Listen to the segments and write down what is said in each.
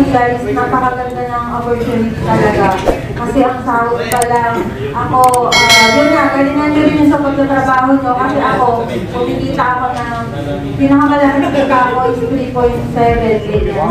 Korea is napakaganda ng opportunity talaga. Kasi ang sahod pa lang, ako, yun nga, galingan nyo rin yung sa pagtatrabaho nyo. Kasi ako, kumikita ako ng pinakamalaki na kita ko is 3.7 billion.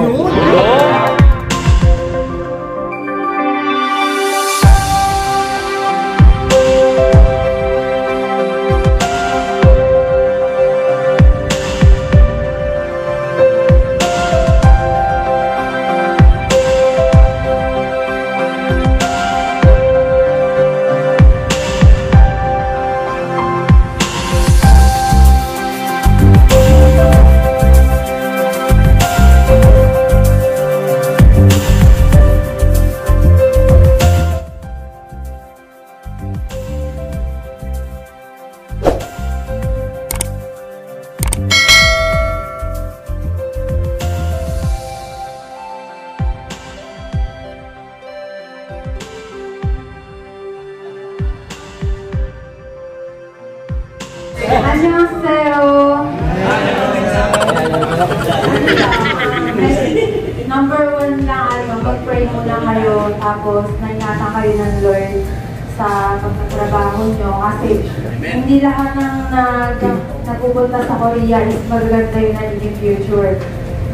안녕하세요. Number 1 lang, mag-pray muna kayo, tapos nangingatan kayo ng Lord sa pagtatrabaho nyo. Kasi hindi lahat ng napupunta sa Korea is magaganda yung naging future.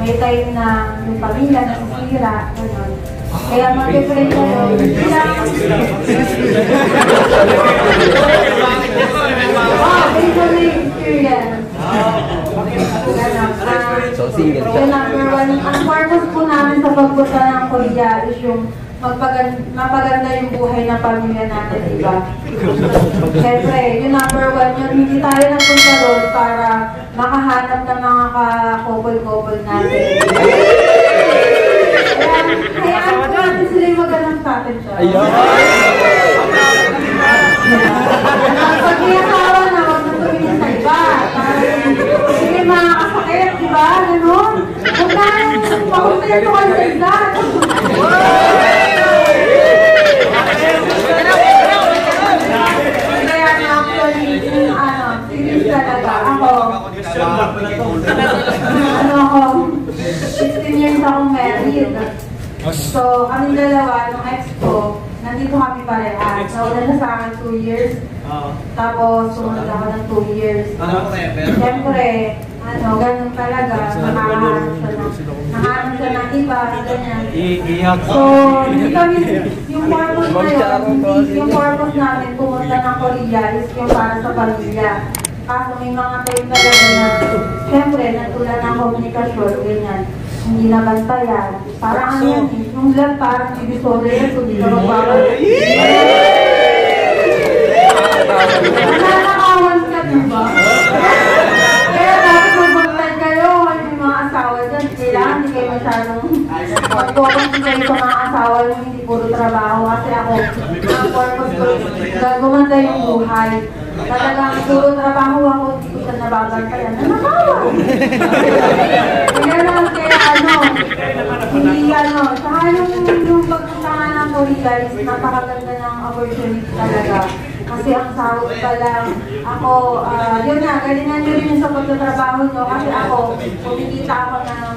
May time na yung pamilya nasisira, gano'n. Kaya mag-pray kayo, hindi lang... based on the experience. So, single siya. Yung number 1, ang purpose po namin sa pagpunta ng Korea is yung mapaganda yung buhay ng pamilya natin, diba? Siyempre, yung number 1 yun, hindi tayo nagpunta doon para makahanap ng mga ka-couple-couple natin. Kaya po natin sila yung magandang sa atin siya. Pag may asawa na, huwag na tumingin sa iba. Sige, mga kasakit, diba? Ganon. Huwag na makumpleto ka sa isa. Kaya na actually, serious talaga. Ako, 16 years akong married. So, kaming dalawa, nung ex ko, nandito kami parehas. Nauna na sa akin 2 years. Tapos, sumunod ako ng 2 years. Siyempre, ganun talaga. Nakahanap siya ng iba, ganyan. So, hindi kami, yung purpose na yun, yung purpose namin pumunta ng Korea is yung para sa pamilya. Kaso may mga time talaga na, siyempre, nagtula ng komunikasyon, ganyan. Hindi nabantayan. Parang ano yan, yung lang parang divisoria, so di ka magbagal. Nanakawan ka, diba? Kaya dapat magbagtay kayo, kung yung mga asawa dyan, kailangan hindi kayo masyadong mag-focus kayo sa mga asawa yung hindi puro trabaho. Kasi ako, ang purpose ko, gumanda yung buhay. Talagang puro trabaho ako, hindi ko siya nababantayan. Nanakawan! Kaya lang, hindi saka yung pagpunta nga ng Korea is napakaganda ng opportunity talaga. Kasi ang sahod pa lang, ako, yun nga, galingan nyo rin yung sa pagtatrabaho nyo. Kasi ako, kumikita ako ng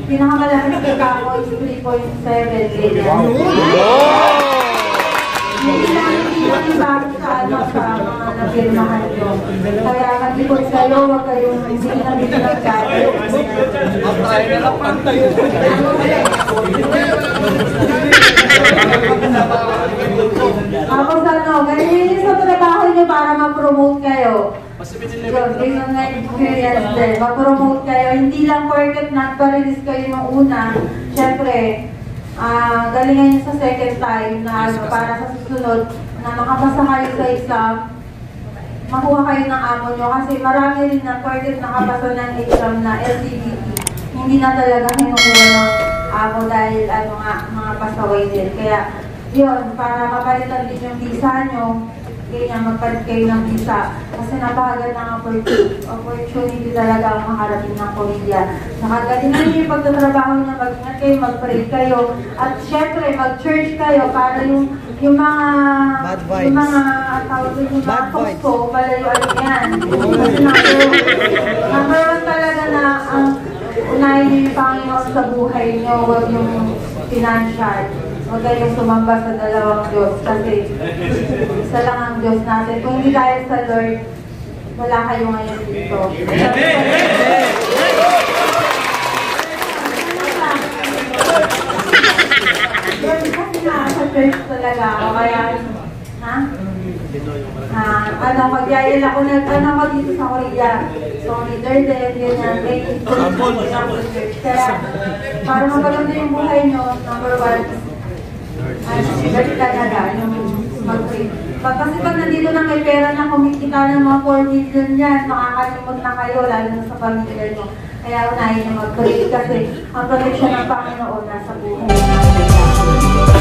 pinakamalaki na kita ko is 3.7 billion. Hindi lang ibang sa mga napirmahan nyo. Kaya mag-ipot kayo, huwag kayong hindi nagkakayo. Tayo na lang pantay. Tapos ganyan yung sa trabaho nyo para ma-promote kayo. Yun, based on my experience din, ma-promote kayo. Hindi lang porket nagpa-release kayo ng una. Siyempre, galingan nyo sa second time na para sa susunod na makapasa kayo sa exam, makuha kayo ng amo nyo. Kasi marami rin na porket nakapasa ng exam na LGBT. Hindi na talaga kinukuha ng amo dahil mga pasaway din. Kaya, yun, para mapalitan din yung visa nyo, ganyan, magpalit kayo ng visa. Kasi napakagandang opportunity talaga ang maharapin ng Korea. Nakagalingan nyo yung pagtatrabaho nyo, mag-ingat kayo, mag-pray kayo. At syempre, mag-church kayo para yung mga tawag yung mga posto, palayuan yan. Kasi number 1 talaga na ang unahin nyo yung Panginoon sa buhay nyo, huwag yung financial. Huwag kayong sumamba sa dalawang Diyos kasi isa lang ang Diyos natin. Kung hindi dahil sa Lord, wala kayo ngayon dito. Lord, kasi sa church talaga ako, kaya, magyayal ako ako dito sa Korea. So, leader din, ganyan, may influence ako sa church. Kaya, para magaganda yung buhay nyo, number one, Lord talaga, yung mag-pray. Kasi pag nandito na may pera na kumikita ng mga 4 million yan, makakalimot na kayo, lalo na sa pamilya nyo. Kaya unahin na mag-pray kasi ang protection ng Panginoon nasa buhay natin.